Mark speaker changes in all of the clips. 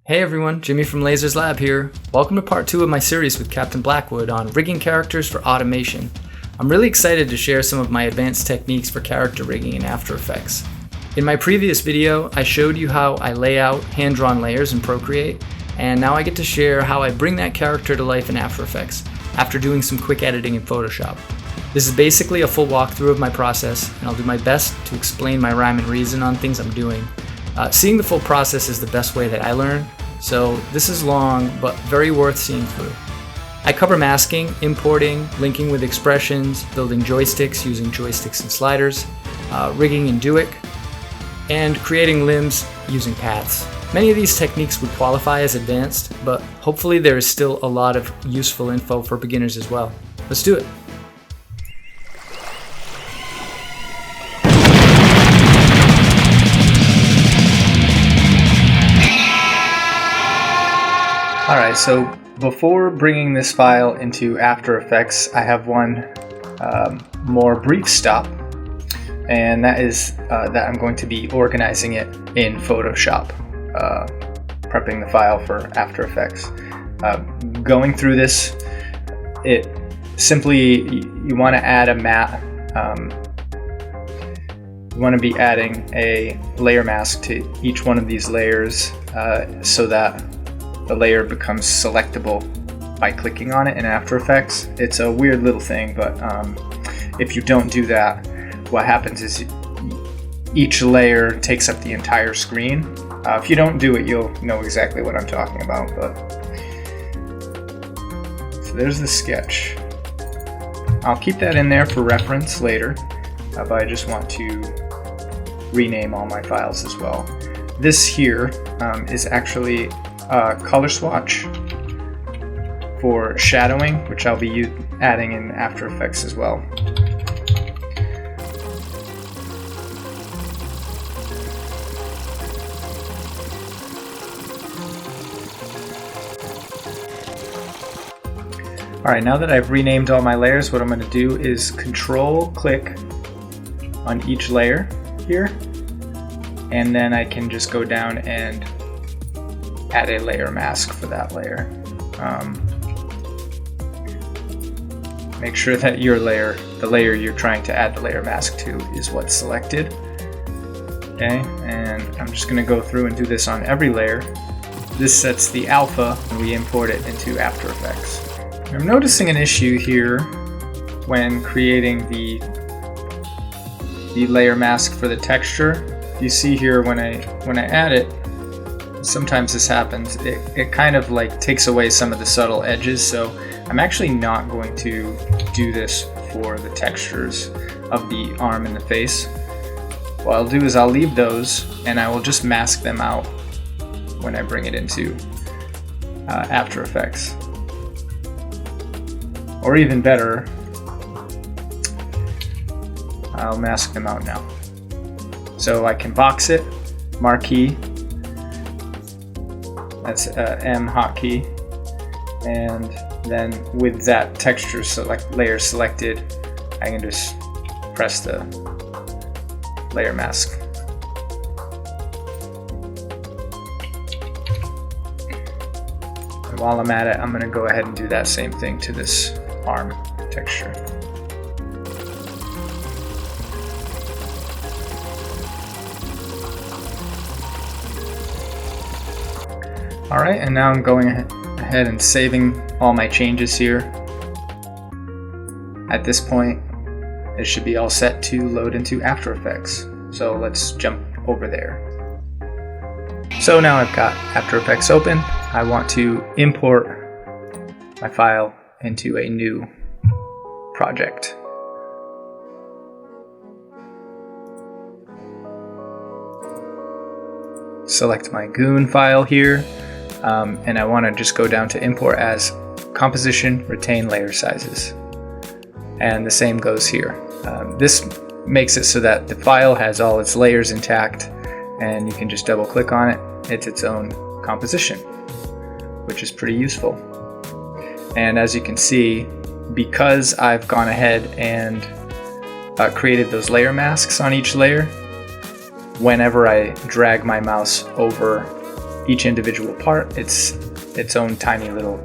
Speaker 1: Hey everyone, Jimmy from Lasers Lab here. Welcome to part 2 of my series with Captain Blackwood on rigging characters for automation. I'm really excited to share some of my advanced techniques for character rigging in After Effects. In my previous video, I showed you how I lay out hand-drawn layers in Procreate, and now I get to share how I bring that character to life in After Effects after doing some quick editing in Photoshop. This is basically a full walkthrough of my process, and I'll do my best to explain my rhyme and reason on things I'm doing. Seeing the full process is the best way that I learn, so this is long but very worth seeing through. I cover masking, importing, linking with expressions, building joysticks using joysticks and sliders, rigging in Duik, and creating limbs using paths. Many of these techniques would qualify as advanced, but hopefully there is still a lot of useful info for beginners as well. Let's do it. Alright, so before bringing this file into After Effects, I have one more brief stop, and that is that I'm going to be organizing it in Photoshop, prepping the file for After Effects. Going through this, it simply, you want to add a mat, you want to be adding a layer mask to each one of these layers so that the layer becomes selectable by clicking on it in After Effects. It's a weird little thing, but if you don't do that, what happens is each layer takes up the entire screen. If you don't do it, you'll know exactly what I'm talking about. But so there's the sketch. I'll keep that in there for reference later, but I just want to rename all my files as well. This here is actually color swatch for shadowing, which I'll be adding in After Effects as well. Alright, now that I've renamed all my layers, what I'm going to do is Control-click on each layer here, and then I can just go down and add a layer mask for that layer. Make sure that your layer, the layer you're trying to add the layer mask to, is what's selected. Okay, and I'm just going to go through and do this on every layer. This sets the alpha and we import it into After Effects. I'm noticing an issue here when creating the layer mask for the texture. You see here when I add it, sometimes this happens, it kind of like takes away some of the subtle edges, so I'm actually not going to do this for the textures of the arm and the face. What I'll do is I'll leave those and I will just mask them out when I bring it into After Effects. Or even better, I'll mask them out now. So I can box it, marquee, that's M hotkey, and then with that texture layer selected, I can just press the layer mask. And while I'm at it, I'm going to go ahead and do that same thing to this arm texture. Alright, and now I'm going ahead and saving all my changes here. At this point, it should be all set to load into After Effects. So let's jump over there. So now I've got After Effects open. I want to import my file into a new project. Select my Goon file here. And I want to just go down to import as composition, retain layer sizes. And the same goes here. This makes it so that the file has all its layers intact, and you can just double click on it. It's its own composition, which is pretty useful. And as you can see, because I've gone ahead and created those layer masks on each layer, whenever I drag my mouse over each individual part, it's its own tiny little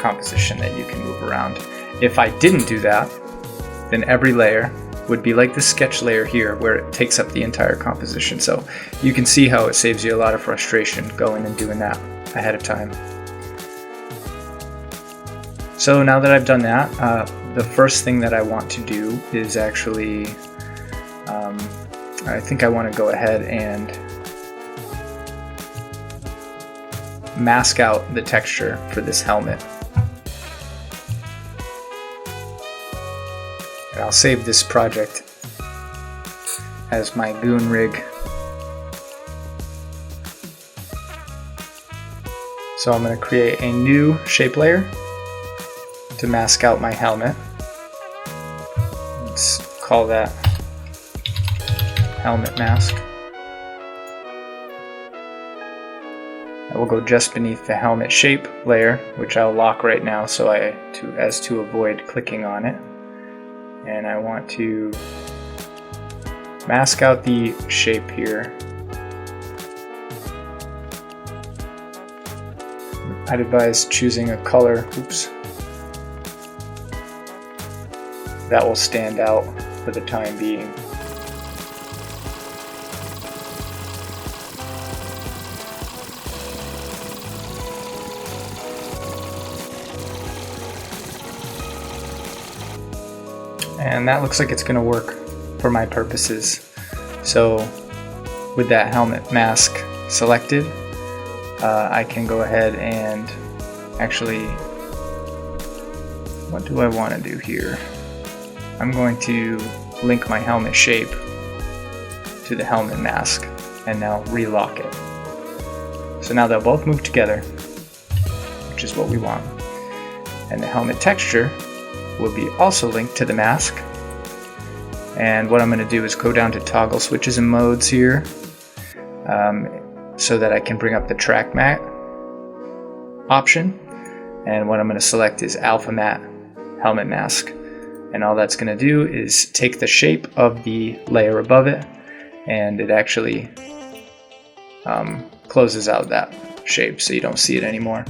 Speaker 1: composition that you can move around. If I didn't do that, then every layer would be like the sketch layer here, where it takes up the entire composition. So you can see how it saves you a lot of frustration going and doing that ahead of time. So now that I've done that, the first thing that I want to do is actually, I think I want to go ahead and mask out the texture for this helmet. And I'll save this project as my goon rig. So I'm going to create a new shape layer to mask out my helmet. Let's call that helmet mask. I will go just beneath the helmet shape layer, which I'll lock right now so as to avoid clicking on it. And I want to mask out the shape here. I'd advise choosing a color, that will stand out for the time being. And that looks like it's going to work for my purposes. So with that helmet mask selected, I can go ahead and actually, what do I want to do here? I'm going to link my helmet shape to the helmet mask and now relock it. So now they'll both move together, which is what we want. And the helmet texture will be also linked to the mask. And what I'm going to do is go down to toggle switches and modes here, so that I can bring up the track matte option. And what I'm going to select is alpha matte helmet mask. And all that's going to do is take the shape of the layer above it, and it actually closes out that shape so you don't see it anymore.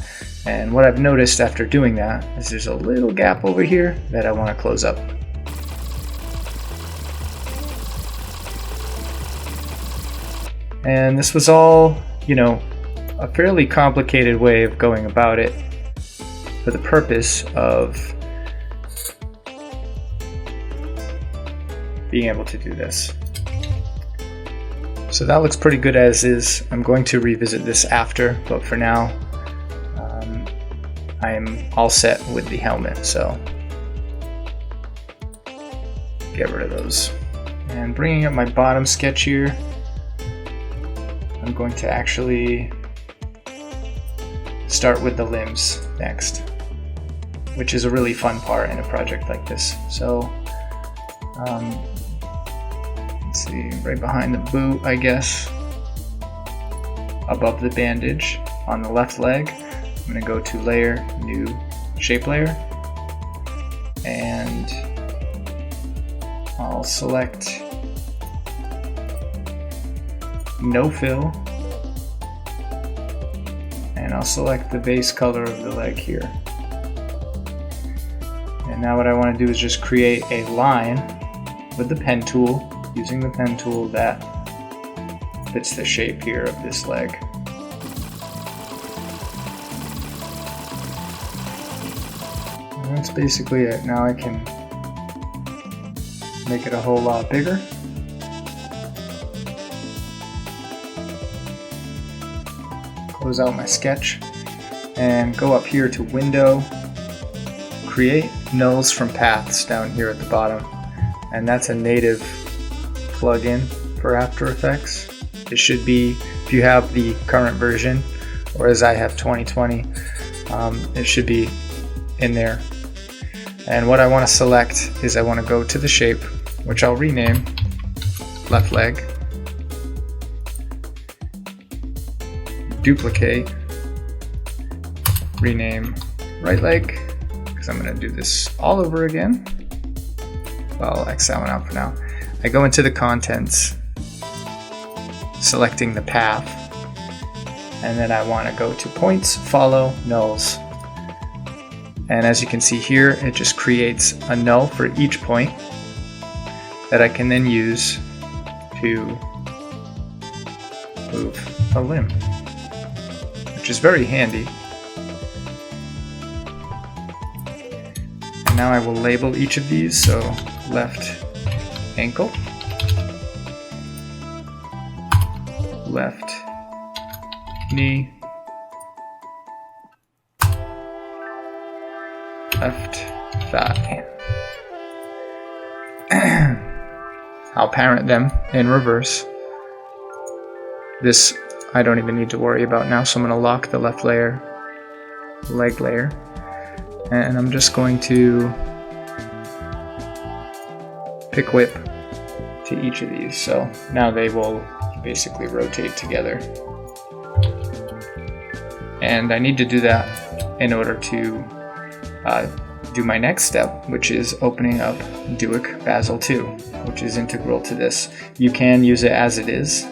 Speaker 1: And what I've noticed after doing that is there's a little gap over here that I want to close up. And this was all, a fairly complicated way of going about it for the purpose of being able to do this. So that looks pretty good as is. I'm going to revisit this after, but for now, I'm all set with the helmet, so get rid of those. And bringing up my bottom sketch here, I'm going to actually start with the limbs next, which is a really fun part in a project like this. So let's see, right behind the boot, I guess, above the bandage on the left leg, I'm going to go to layer, new shape layer, and I'll select no fill, and I'll select the base color of the leg here. And now what I want to do is just create a line with the pen tool, using the pen tool that fits the shape here of this leg. And that's basically it. Now I can make it a whole lot bigger. Close out my sketch and go up here to Window, Create Nulls from Paths down here at the bottom. And that's a native plugin for After Effects. It should be, if you have the current version, or as I have 2020, it should be in there. And what I want to select is I want to go to the shape, which I'll rename left leg, duplicate, rename right leg, because I'm going to do this all over again. Well, I'll X that one out for now. I go into the contents, selecting the path, and then I want to go to points, follow, nulls. And as you can see here, it just creates a null for each point that I can then use to move a limb, which is very handy. And now I will label each of these, so left ankle, left knee, left thigh. I'll parent them in reverse. This I don't even need to worry about now, so I'm going to lock the left layer, leg layer, and I'm just going to pick whip to each of these. So now they will basically rotate together. And I need to do that in order to do my next step, which is opening up Duic Basil 2, which is integral to this. You can use it as it is,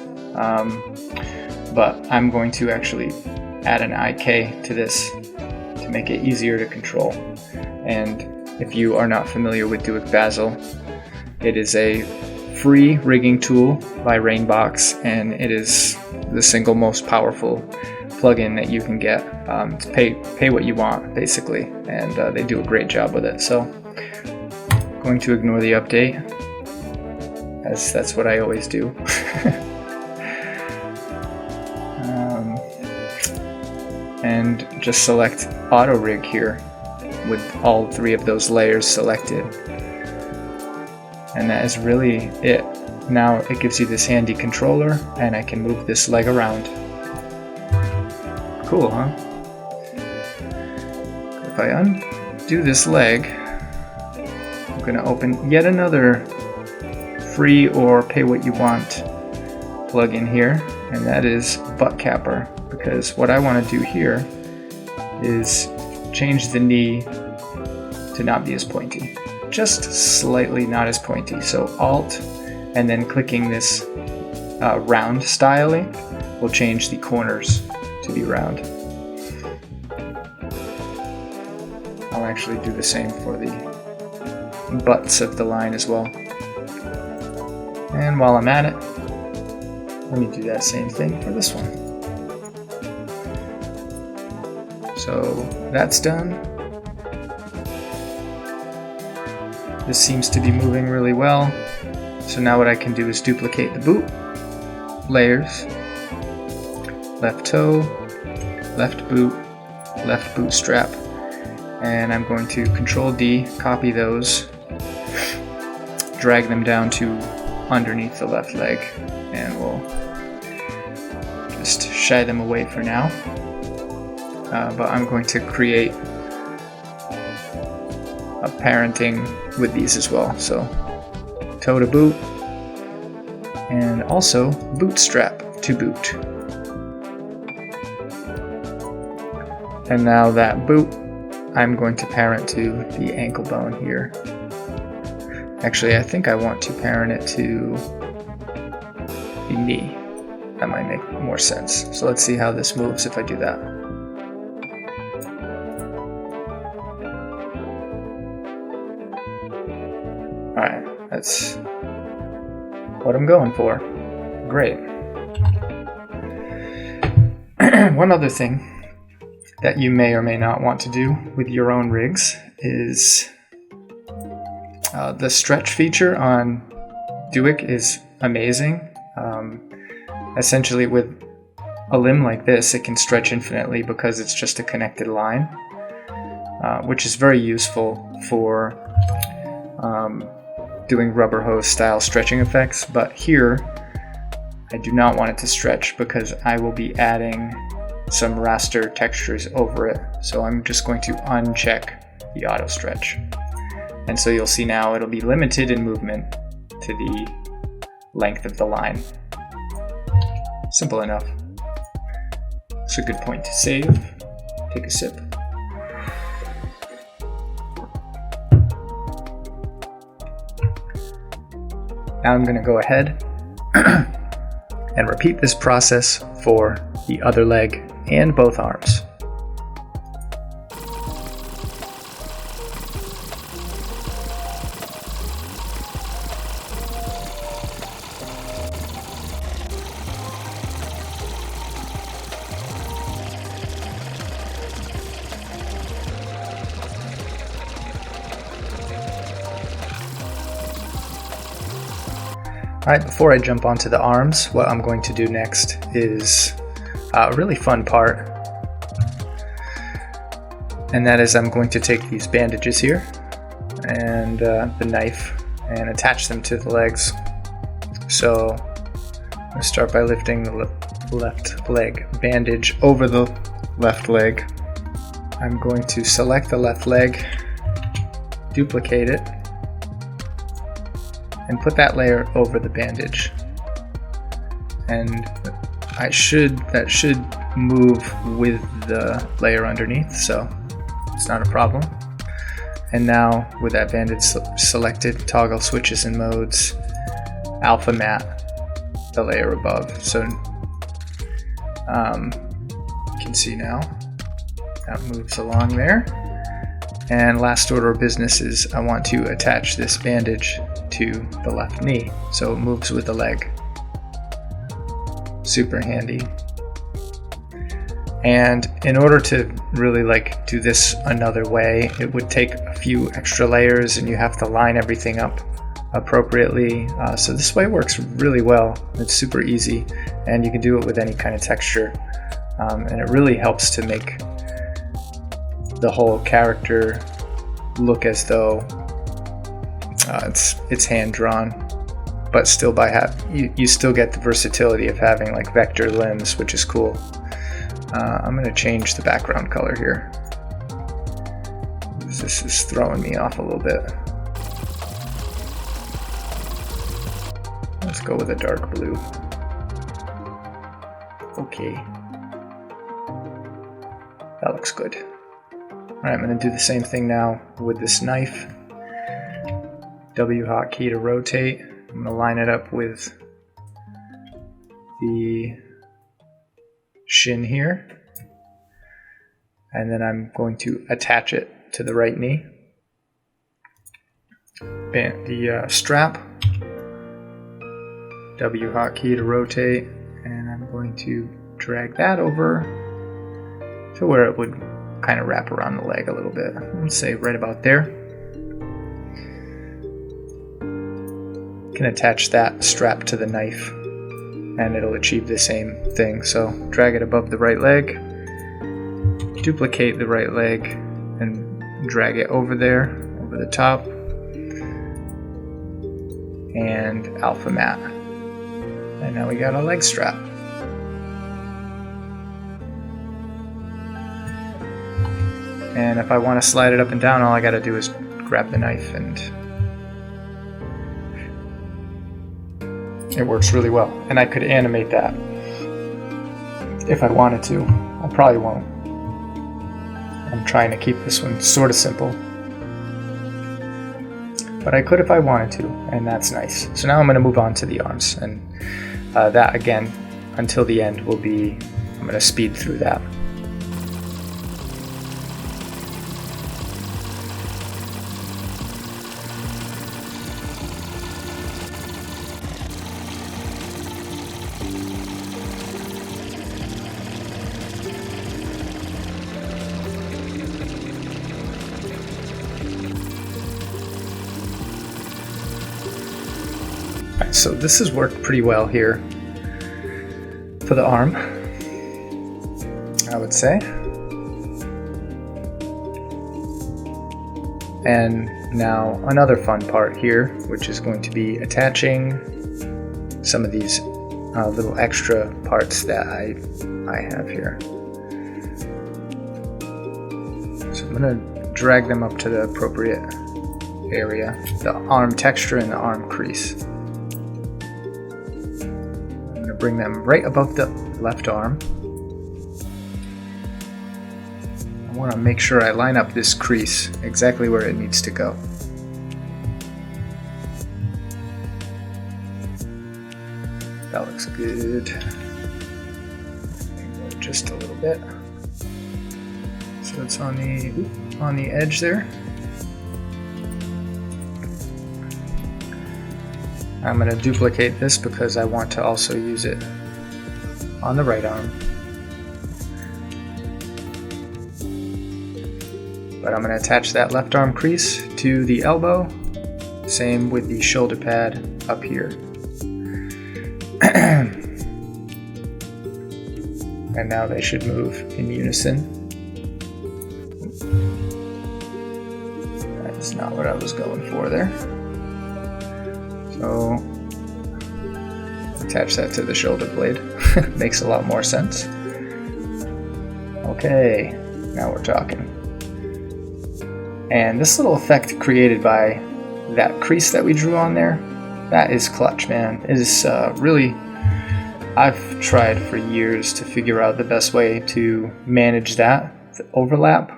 Speaker 1: but I'm going to actually add an IK to this to make it easier to control. And if you are not familiar with Duic Basil, it is a free rigging tool by Rainbox, and it is the single most powerful plugin that you can get to pay what you want, basically, and they do a great job with it. So I'm going to ignore the update, as that's what I always do. And just select auto rig here with all three of those layers selected, and that is really it. Now it gives you this handy controller, and I can move this leg around. Cool, huh? If I undo this leg, I'm going to open yet another free or pay what you want plugin here, and that is Butt Capper, because what I want to do here is change the knee to not be as pointy. Just slightly not as pointy. So Alt and then clicking this round styling will change the corners to be round. I'll actually do the same for the butts of the line as well. And while I'm at it, let me do that same thing for this one. So that's done. This seems to be moving really well. So now what I can do is duplicate the boot, layers, left toe, left boot strap, and I'm going to Control D, copy those, drag them down to underneath the left leg, and we'll just shy them away for now. But I'm going to create a parenting with these as well. So toe to boot, and also bootstrap to boot. And now that boot, I'm going to parent to the ankle bone here. Actually, I think I want to parent it to the knee. That might make more sense. So let's see how this moves if I do that. Alright, that's what I'm going for. Great. One other thing that you may or may not want to do with your own rigs is the stretch feature on Duic is amazing. Essentially with a limb like this, it can stretch infinitely because it's just a connected line, which is very useful for doing rubber hose style stretching effects. But here I do not want it to stretch because I will be adding some raster textures over it. So I'm just going to uncheck the auto stretch. And so you'll see now it'll be limited in movement to the length of the line. Simple enough. It's a good point to save. Take a sip. Now I'm going to go ahead and repeat this process for the other leg and both arms. Alright, before I jump onto the arms, what I'm going to do next is a really fun part. And that is I'm going to take these bandages here and the knife and attach them to the legs. So I'm going to start by lifting the left leg bandage over the left leg. I'm going to select the left leg, duplicate it, and put that layer over the bandage. And that should move with the layer underneath, so it's not a problem. And now with that bandage selected, toggle switches and modes, alpha matte the layer above. So you can see now that moves along there. And last order of business is I want to attach this bandage to the left knee so it moves with the leg. Super handy. And in order to really do this another way, it would take a few extra layers and you have to line everything up appropriately. So this way works really well. It's super easy and you can do it with any kind of texture. And it really helps to make the whole character look as though it's hand drawn, but still you still get the versatility of having vector limbs, which is cool. I'm going to change the background color here. This is throwing me off a little bit. Let's go with a dark blue. Okay. That looks good. Alright, I'm going to do the same thing now with this knife. W hotkey to rotate. I'm going to line it up with the shin here. And then I'm going to attach it to the right knee. The strap. W hotkey to rotate. And I'm going to drag that over to where it would kind of wrap around the leg a little bit. Let's say right about there. Can attach that strap to the knife and it'll achieve the same thing. So drag it above the right leg, duplicate the right leg and drag it over there, over the top, and alpha matte. And now we got a leg strap. And if I want to slide it up and down, all I got to do is grab the knife and it works really well. And I could animate that if I wanted to. I probably won't. I'm trying to keep this one sort of simple. But I could if I wanted to, and that's nice. So now I'm going to move on to the arms. And that, again, until the end will be, I'm going to speed through that. So this has worked pretty well here for the arm, I would say. And now another fun part here, which is going to be attaching some of these little extra parts that I have here. So I'm going to drag them up to the appropriate area, the arm texture and the arm crease. Bring them right above the left arm. I want to make sure I line up this crease exactly where it needs to go. That looks good. just a little bit. So it's on the edge there. I'm going to duplicate this because I want to also use it on the right arm. But I'm going to attach that left arm crease to the elbow. Same with the shoulder pad up here. And now they should move in unison. That's not what I was going for there. So attach that to the shoulder blade. Makes a lot more sense. Okay, now we're talking. And this little effect created by that crease that we drew on there, that is clutch, man. It is really, I've tried for years to figure out the best way to manage that overlap,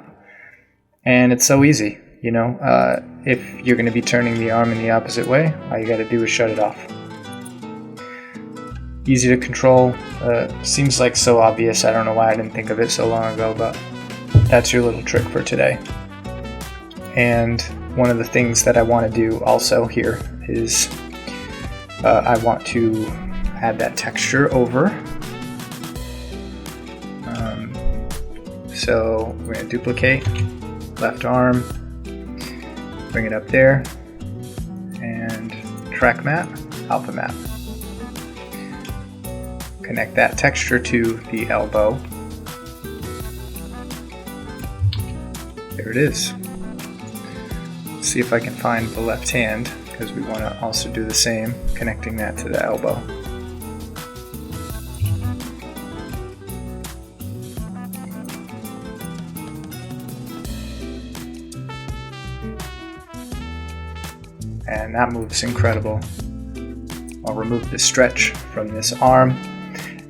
Speaker 1: and it's so easy, you know. If you're going to be turning the arm in the opposite way, all you got to do is shut it off. Easy to control. Seems like so obvious. I don't know why I didn't think of it so long ago, but that's your little trick for today. And one of the things that I want to do also here is I want to add that texture over. So we're going to duplicate left arm, bring it up there, and track map, alpha map. Connect that texture to the elbow. There it is. Let's see if I can find the left hand, because we want to also do the same, connecting that to the elbow. And that moves incredible. I'll remove the stretch from this arm,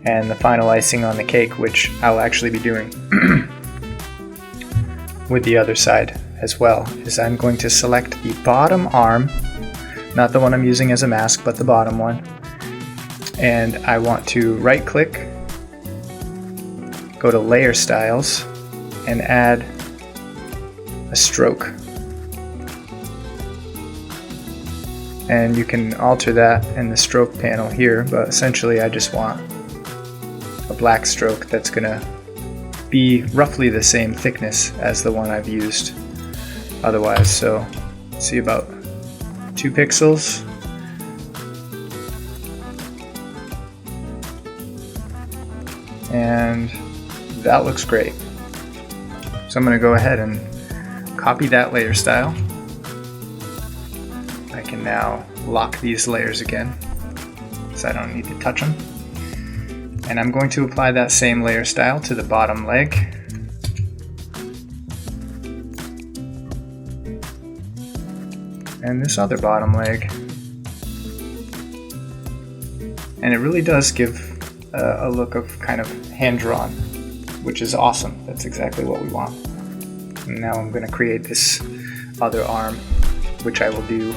Speaker 1: and the final icing on the cake, which I'll actually be doing with the other side as well, is I'm going to select the bottom arm, not the one I'm using as a mask, but the bottom one, and I want to right click, go to layer styles, and add a stroke. And you can alter that in the stroke panel here, but essentially I just want a black stroke that's gonna be roughly the same thickness as the one I've used otherwise. So see, about 2 pixels. And that looks great. So I'm gonna go ahead and copy that layer style. I can now lock these layers again, so I don't need to touch them. And I'm going to apply that same layer style to the bottom leg. And this other bottom leg. And it really does give a look of kind of hand-drawn, which is awesome. That's exactly what we want. And now I'm going to create this other arm, which I will do.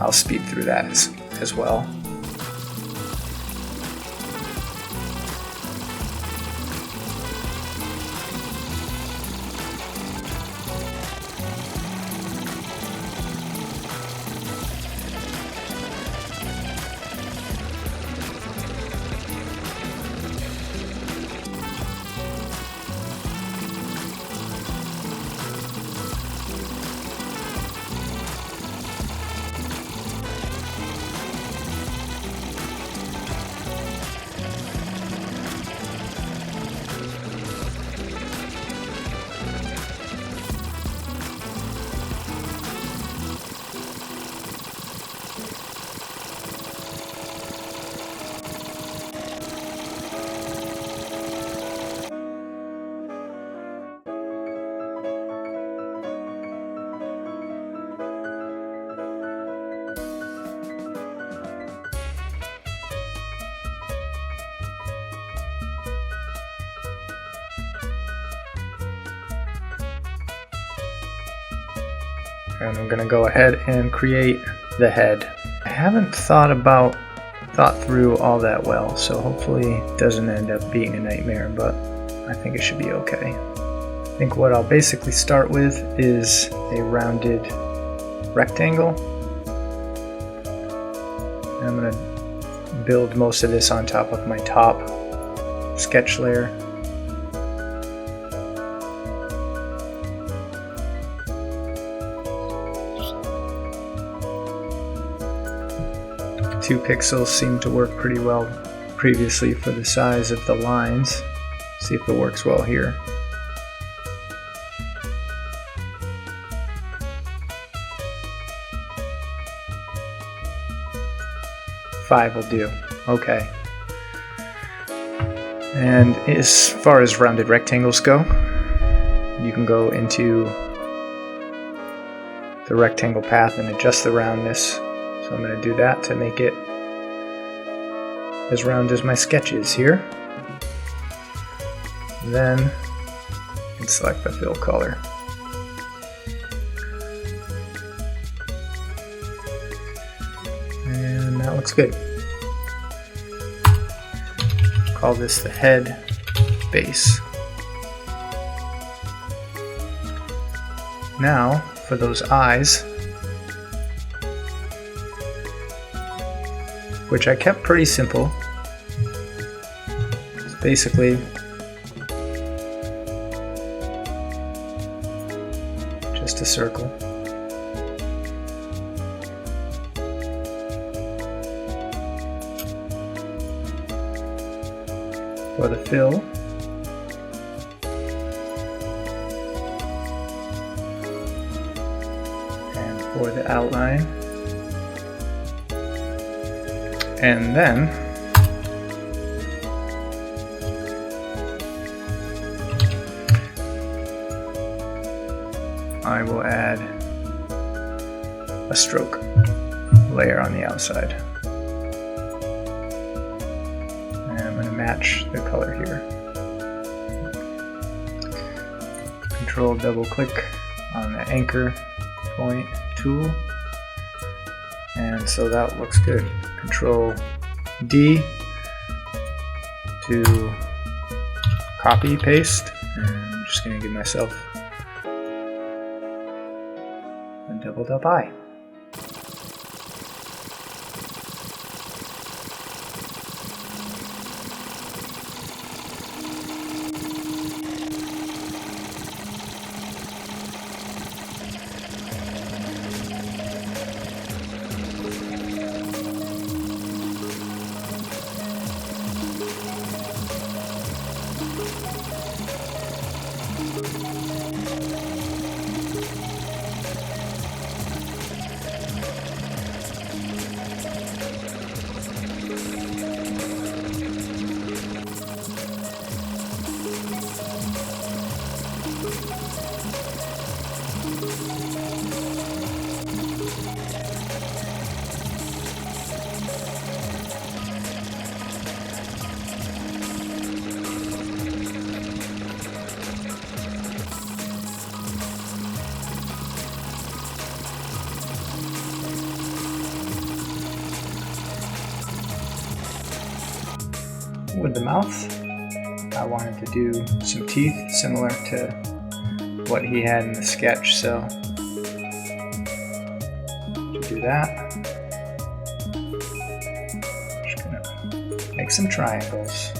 Speaker 1: I'll speed through that as well. And I'm going to go ahead and create the head. I haven't thought through all that well, so hopefully it doesn't end up being a nightmare, but I think it should be okay. I think what I'll basically start with is a rounded rectangle. And I'm going to build most of this on top of my top sketch layer. Two pixels seemed to work pretty well previously for the size of the lines. See if it works well here. 5 will do. Okay. And as far as rounded rectangles go, you can go into the rectangle path and adjust the roundness. So I'm going to do that to make it as round as my sketch is here. Then you can select the fill color. And that looks good. Call this the head base. Now for those eyes, which I kept pretty simple. It's basically just a circle. For the fill, and for the outline, and then I will add a stroke layer on the outside. Match the color here. Control double click on the anchor point tool, and so that looks good. Control D to copy paste, and I'm just going to give myself a doubled up eye. With the mouth, I wanted to do some teeth similar to what he had in the sketch, so to do that, I'm just gonna make some triangles.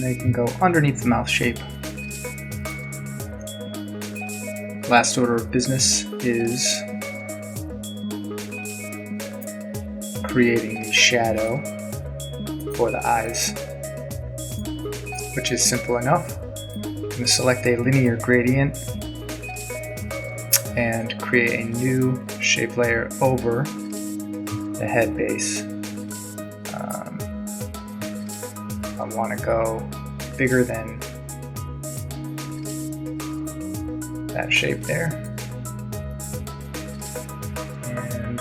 Speaker 1: They can go underneath the mouth shape. Last order of business is creating the shadow for the eyes, which is simple enough. I'm going to select a linear gradient and create a new shape layer over the head base. I want to go bigger than that shape there, and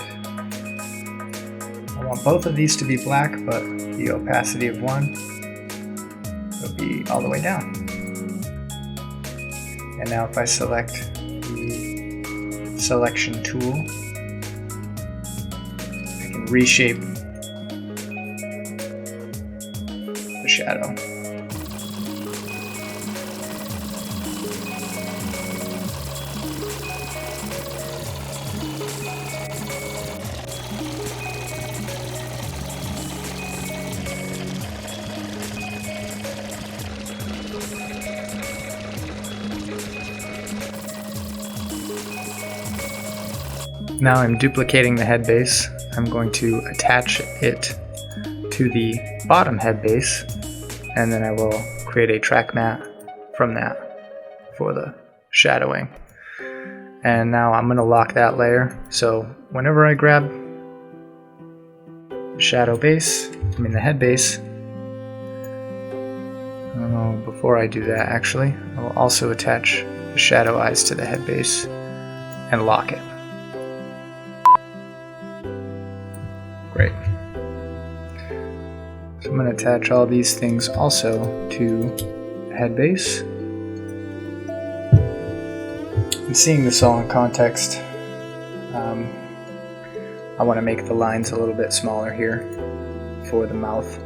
Speaker 1: I want both of these to be black, but the opacity of one will be all the way down. And now if I select the selection tool, I can reshape the shadow. Now I'm duplicating the head base. I'm going to attach it to the bottom head base, and then I will create a track matte from that for the shadowing. And now I'm going to lock that layer, so whenever I grab the the head base, before I do that actually, I will also attach the shadow eyes to the head base and lock it. Great. So I'm going to attach all these things also to the head base. And seeing this all in context, I want to make the lines a little bit smaller here for the mouth.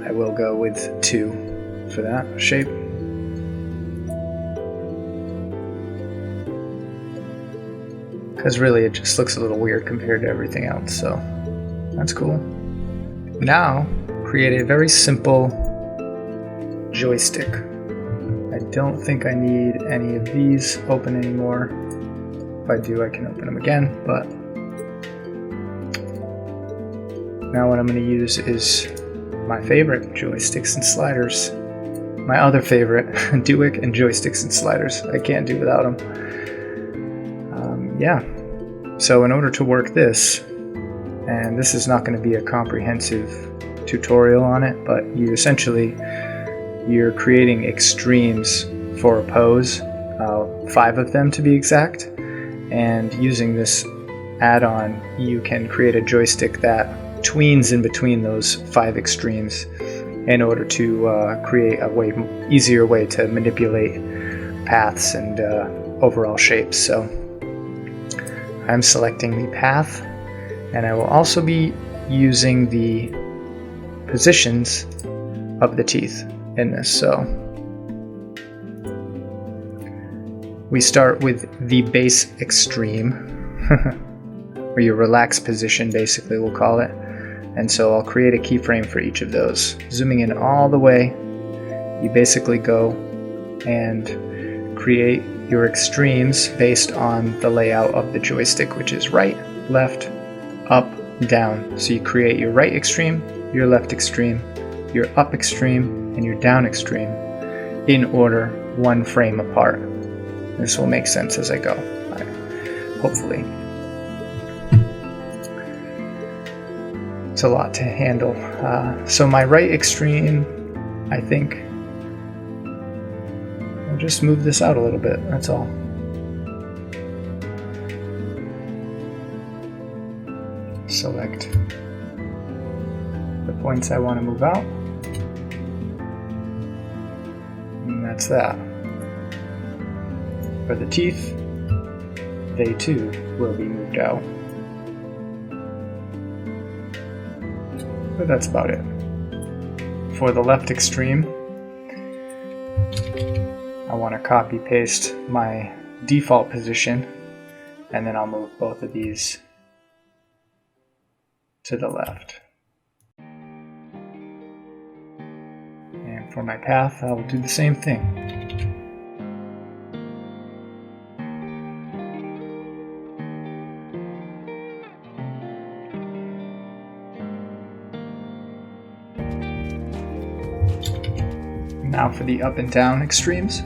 Speaker 1: I will go with 2 for that shape. Because really it just looks a little weird compared to everything else, so that's cool. Now, create a very simple joystick. I don't think I need any of these open anymore. If I do, I can open them again, but now what I'm going to use is my favorite joysticks and sliders. My other favorite, Duick and joysticks and sliders. I can't do without them. Yeah, so in order to work this, and this is not going to be a comprehensive tutorial on it, but you're creating extremes for a pose, 5 of them to be exact, and using this add-on you can create a joystick that tweens in between those 5 extremes in order to create a easier way to manipulate paths and overall shapes. So I'm selecting the path, and I will also be using the positions of the teeth in this. So we start with the base extreme, or your relaxed position basically we'll call it. And so I'll create a keyframe for each of those. Zooming in all the way, you basically go and create your extremes based on the layout of the joystick, which is right, left, up, down. So you create your right extreme, your left extreme, your up extreme, and your down extreme in order, 1 frame apart. This will make sense as I go, hopefully. It's a lot to handle. So my right extreme, I think, I'll just move this out a little bit, that's all. Select the points I want to move out. And that's that. For the teeth, they too will be moved out. But that's about it. For the left extreme, I want to copy paste my default position, and then I'll move both of these to the left. And for my path, I will do the same thing. Now for the up and down extremes.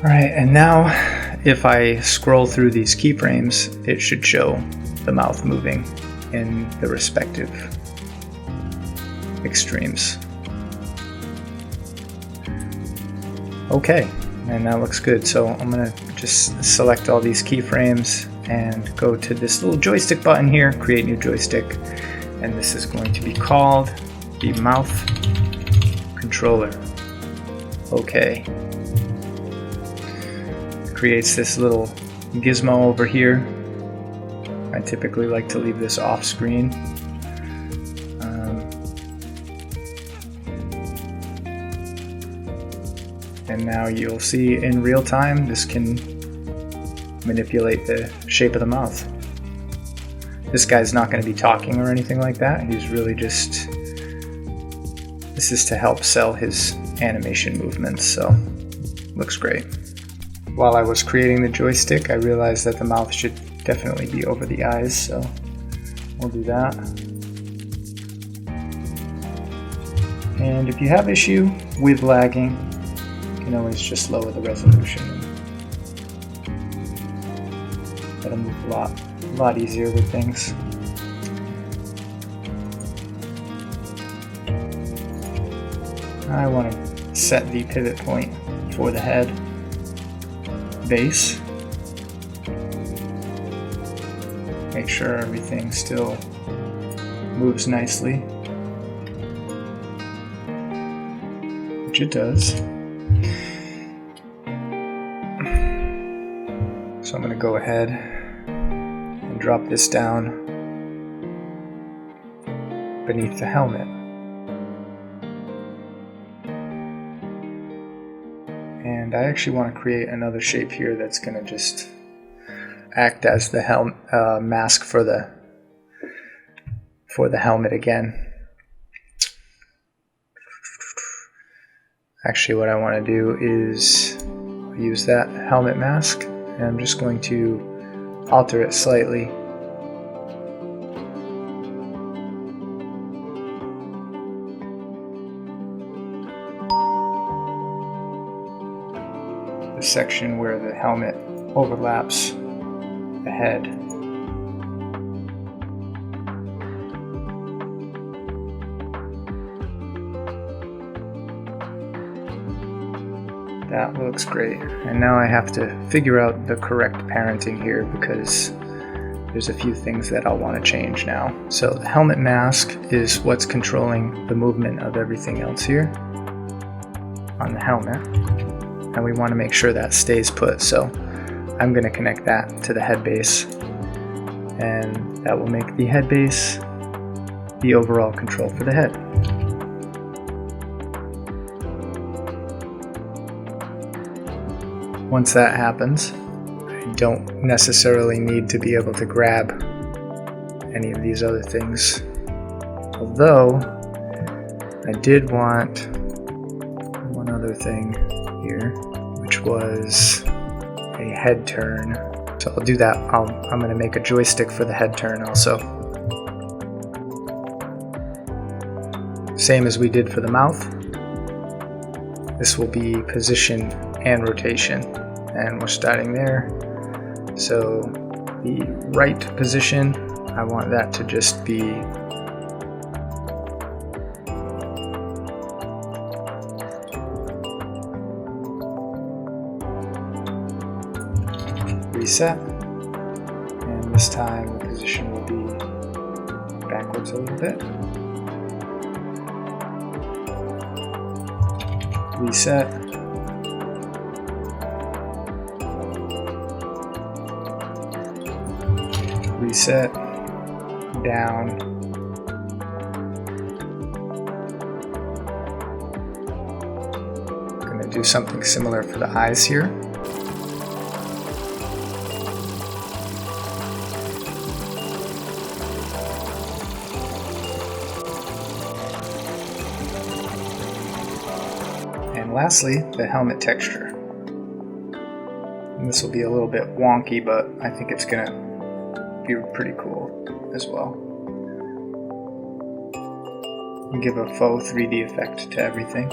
Speaker 1: Alright, and now if I scroll through these keyframes, it should show the mouth moving in the respective extremes. Okay, and that looks good. So I'm going to just select all these keyframes and go to this little joystick button here, create new joystick, and this is going to be called the mouth controller. Okay. Creates this little gizmo over here. I typically like to leave this off screen. And now you'll see in real time this can manipulate the shape of the mouth. This guy's not going to be talking or anything like that. He's really just, this is to help sell his animation movements, so looks great. While I was creating the joystick, I realized that the mouth should definitely be over the eyes, so we'll do that. And if you have issue with lagging, you can always just lower the resolution. That'll move a lot easier with things. I want to set the pivot point for the head base. Make sure everything still moves nicely, which it does. So I'm going to go ahead and drop this down beneath the helmet. And I actually want to create another shape here that's going to just act as the mask for the helmet again. Actually, what I want to do is use that helmet mask, and I'm just going to alter it slightly. The section where the helmet overlaps the head. That looks great. And now I have to figure out the correct parenting here because there's a few things that I'll want to change now. So the helmet mask is what's controlling the movement of everything else here on the helmet. And we want to make sure that stays put. So I'm going to connect that to the head base, and that will make the head base the overall control for the head. Once that happens, I don't necessarily need to be able to grab any of these other things. Although, I did want one other thing here, which was a head turn. So I'll do that. I'm going to make a joystick for the head turn also. Same as we did for the mouth. This will be position and rotation, and we're starting there. So the right position, I want that to just be reset, and this time the position will be backwards a little bit. Reset. Reset. Down. I'm going to do something similar for the eyes here. And lastly, the helmet texture. And this will be a little bit wonky, but I think it's going to be pretty cool as well. And give a faux 3D effect to everything.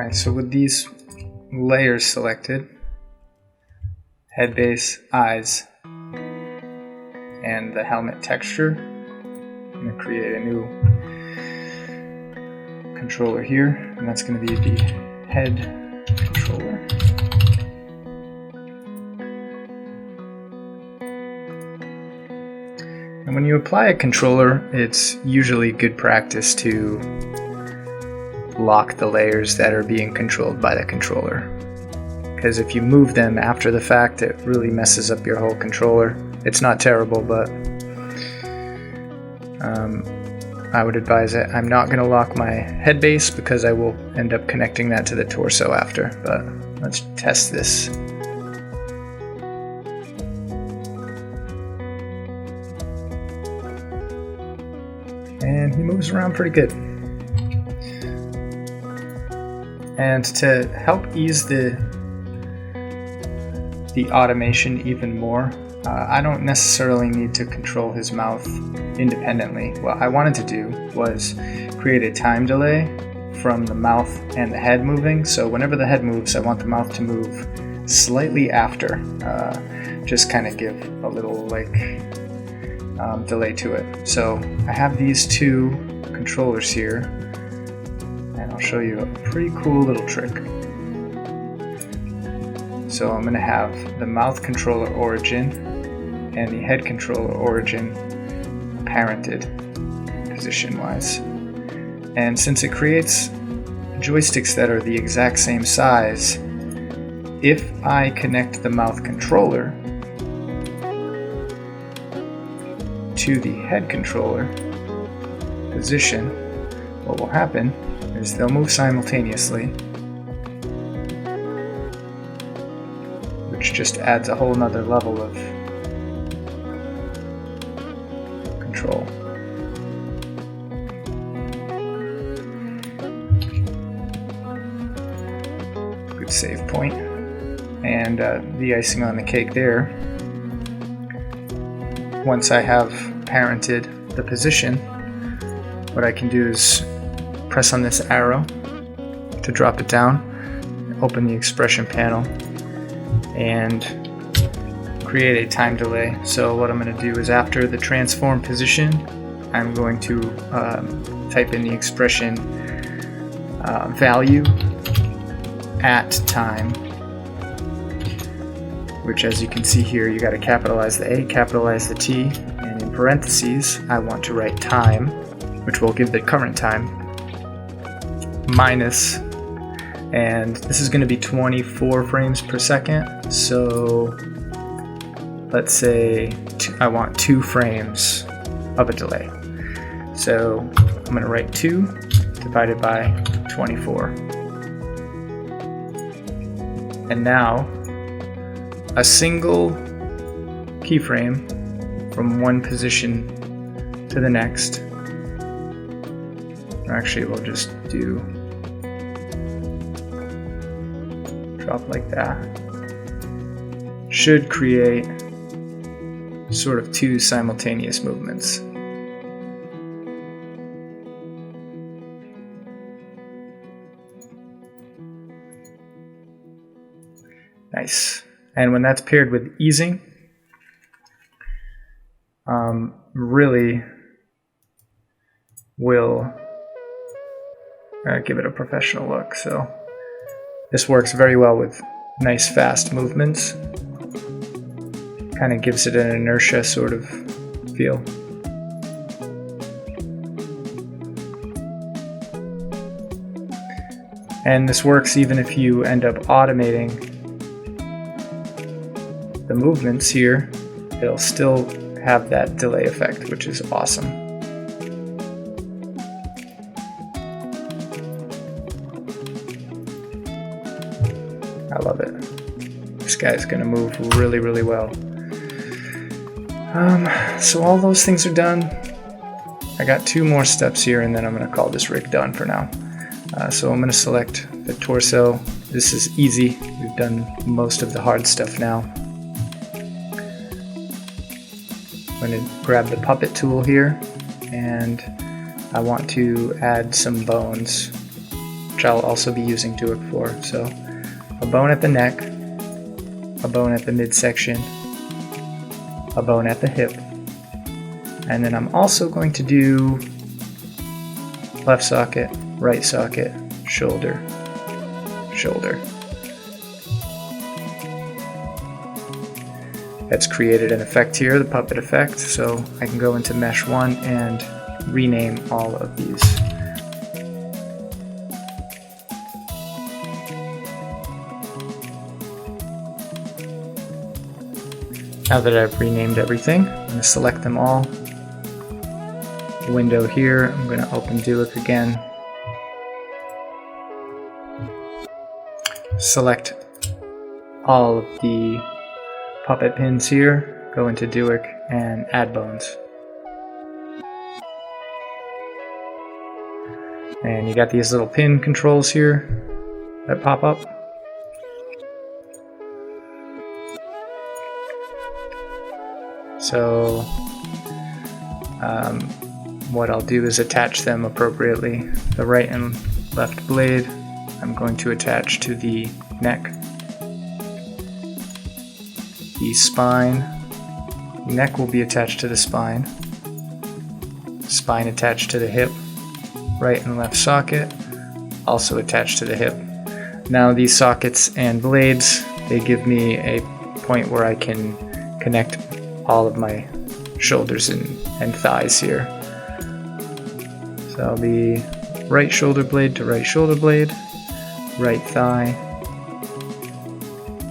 Speaker 1: Alright, so with these layers selected, head, base, eyes, and the helmet texture, I'm going to create a new controller here, and that's going to be the head controller. And when you apply a controller, it's usually good practice to lock the layers that are being controlled by the controller, because if you move them after the fact, it really messes up your whole controller. It's not terrible, but I would advise it. I'm not going to lock my head base because I will end up connecting that to the torso after, but let's test this. And he moves around pretty good. And to help ease the automation even more, I don't necessarily need to control his mouth independently. What I wanted to do was create a time delay from the mouth and the head moving. So whenever the head moves, I want the mouth to move slightly after. Just kind of give a little delay to it. So I have these two controllers here, and I'll show you a pretty cool little trick. So I'm going to have the mouth controller origin and the head controller origin parented position wise. And since it creates joysticks that are the exact same size, if I connect the mouth controller to the head controller position, what will happen is they'll move simultaneously, which just adds a whole nother level of control. Good save point. And the icing on the cake there, once I have parented the position, what I can do is press on this arrow to drop it down, open the expression panel, and create a time delay. So what I'm going to do is after the transform position, I'm going to type in the expression value at time, which, as you can see here, you got to capitalize the A, capitalize the T, and in parentheses I want to write time, which will give the current time, minus, and this is going to be 24 frames per second, so let's say I want 2 frames of a delay. So I'm going to write 2 divided by 24. And now a single keyframe from one position to the next. Actually, we'll just do drop like that. Should create sort of 2 simultaneous movements. Nice. And when that's paired with easing, really will give it a professional look. So this works very well with nice fast movements. Kind of gives it an inertia sort of feel. And this works even if you end up automating the movements here, it'll still have that delay effect, which is awesome. I love it. This guy's gonna move really, really well. So all those things are done. I got 2 more steps here, and then I'm gonna call this rig done for now. So I'm gonna select the torso. This is easy. We've done most of the hard stuff now. I'm going to grab the puppet tool here, and I want to add some bones which I'll also be using Duick for. So a bone at the neck, a bone at the midsection, a bone at the hip, and then I'm also going to do left socket, right socket, shoulder, shoulder. That's created an effect here, the puppet effect, so I can go into Mesh 1 and rename all of these. Now that I've renamed everything, I'm going to select them all. Window here, I'm going to open Duick again. Select all of the puppet pins here, go into Duick and add bones. And you got these little pin controls here that pop up. So what I'll do is attach them appropriately. The right and left blade I'm going to attach to the neck. The spine, neck will be attached to the spine. Spine attached to the hip. Right and left socket also attached to the hip. Now these sockets and blades, they give me a point where I can connect all of my shoulders and thighs here. So I'll be right shoulder blade to right shoulder blade, right thigh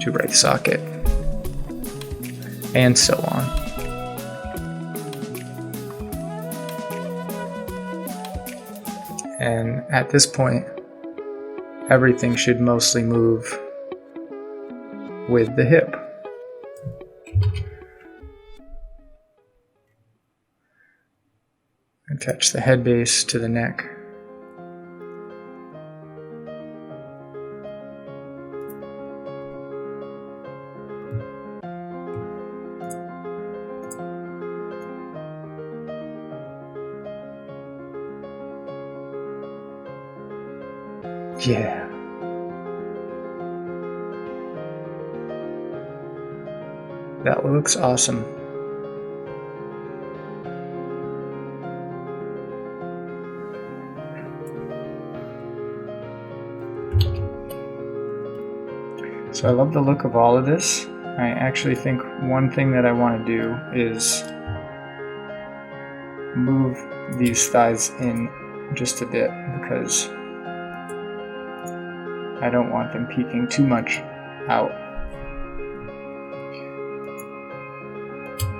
Speaker 1: to right socket, and so on. And at this point, everything should mostly move with the hip. Attach the head base to the neck. Yeah. That looks awesome. So I love the look of all of this. I actually think one thing that I want to do is move these thighs in just a bit because I don't want them peeking too much out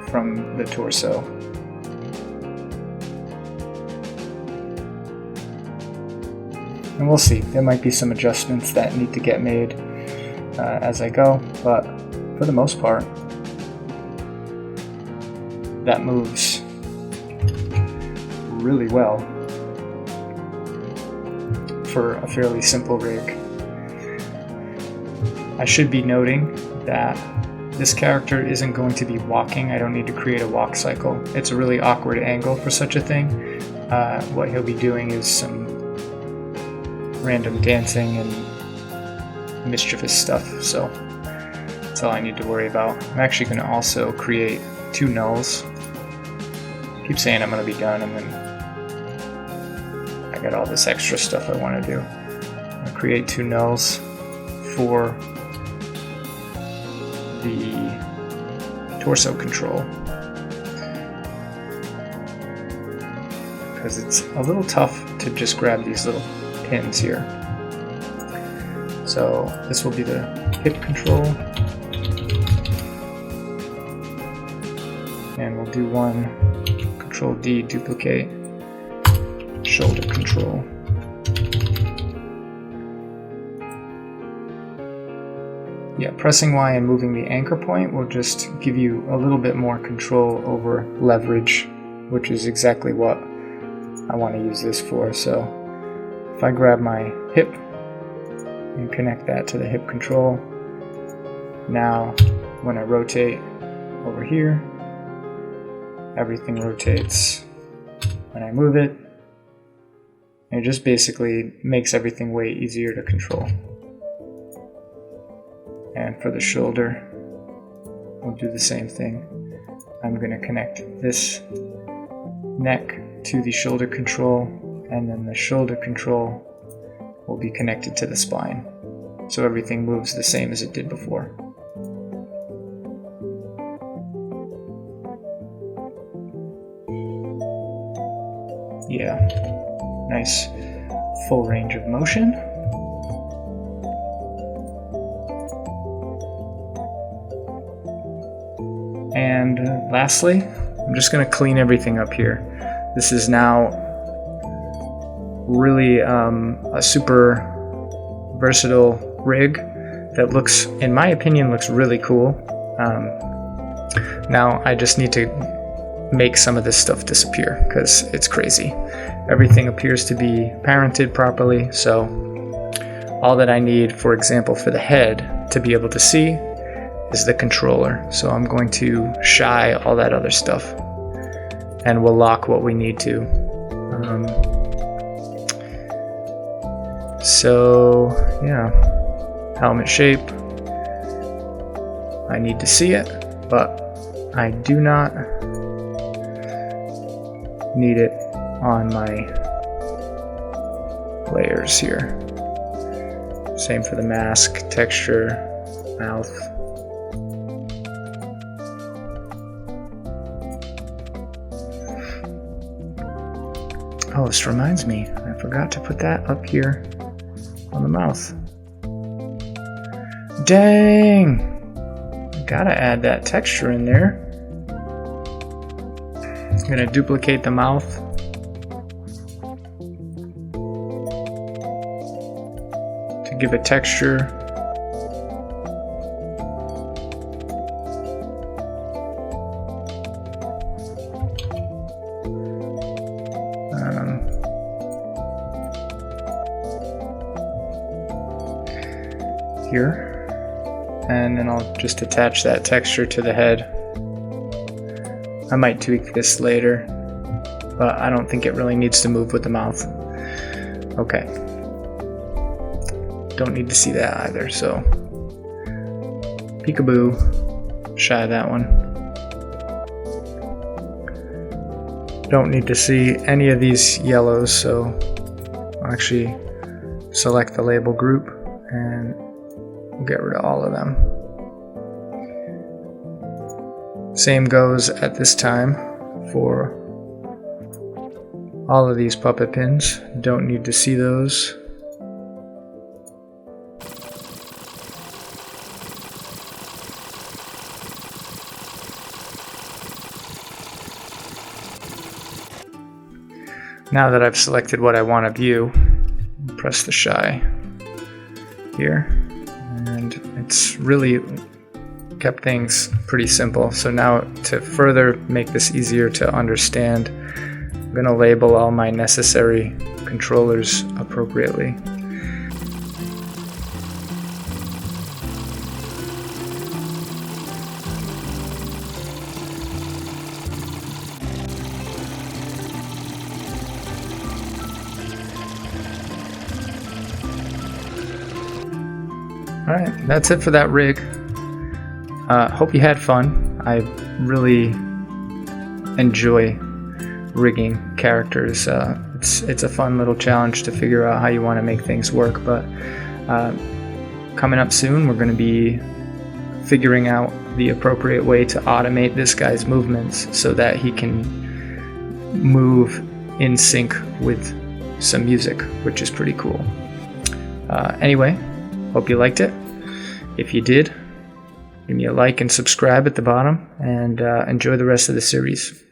Speaker 1: from the torso. And we'll see, there might be some adjustments that need to get made as I go, but for the most part, that moves really well for a fairly simple rig. I should be noting that this character isn't going to be walking. I don't need to create a walk cycle. It's a really awkward angle for such a thing. What he'll be doing is some random dancing and mischievous stuff, so that's all I need to worry about. I'm actually going to also create 2 nulls. I keep saying I'm going to be done, and then I got all this extra stuff I want to do. I'm going to create 2 nulls for the torso control because it's a little tough to just grab these little pins here. So this will be the hip control, and we'll do one Control D, duplicate, shoulder control. Yeah, pressing Y and moving the anchor point will just give you a little bit more control over leverage, which is exactly what I want to use this for. So if I grab my hip and connect that to the hip control, now when I rotate over here, everything rotates. When I move it, And it just basically makes everything way easier to control. And for the shoulder, we'll do the same thing. I'm going to connect this neck to the shoulder control, and then the shoulder control will be connected to the spine. So everything moves the same as it did before. Yeah, nice full range of motion. And lastly, I'm just going to clean everything up here. This is now really a super versatile rig that looks, in my opinion, looks really cool. Now I just need to make some of this stuff disappear because it's crazy. Everything appears to be parented properly, so all that I need, for example, for the head to be able to see is the controller. So I'm going to shy all that other stuff and we'll lock what we need to. So yeah, helmet shape, I need to see it, but I do not need it on my layers here. Same for the mask, texture, mouth. Oh, this reminds me, I forgot to put that up here on the mouth. Dang! I gotta add that texture in there. I'm gonna duplicate the mouth. To give it texture. Here, and then I'll just attach that texture to the head. I might tweak this later, but I don't think it really needs to move with the mouth. Okay, don't need to see that either, so peekaboo, shy that one. Don't need to see any of these yellows, so I'll actually select the label group and get rid of all of them. Same goes at this time for all of these puppet pins. Don't need to see those. Now that I've selected what I want to view, press the shy here. And it's really kept things pretty simple. So now to further make this easier to understand, I'm going to label all my necessary controllers appropriately. Alright, that's it for that rig. Hope you had fun. I really enjoy rigging characters. It's a fun little challenge to figure out how you want to make things work, but coming up soon we're going to be figuring out the appropriate way to automate this guy's movements so that he can move in sync with some music, which is pretty cool. Anyway, hope you liked it. If you did, give me a like and subscribe at the bottom, and enjoy the rest of the series.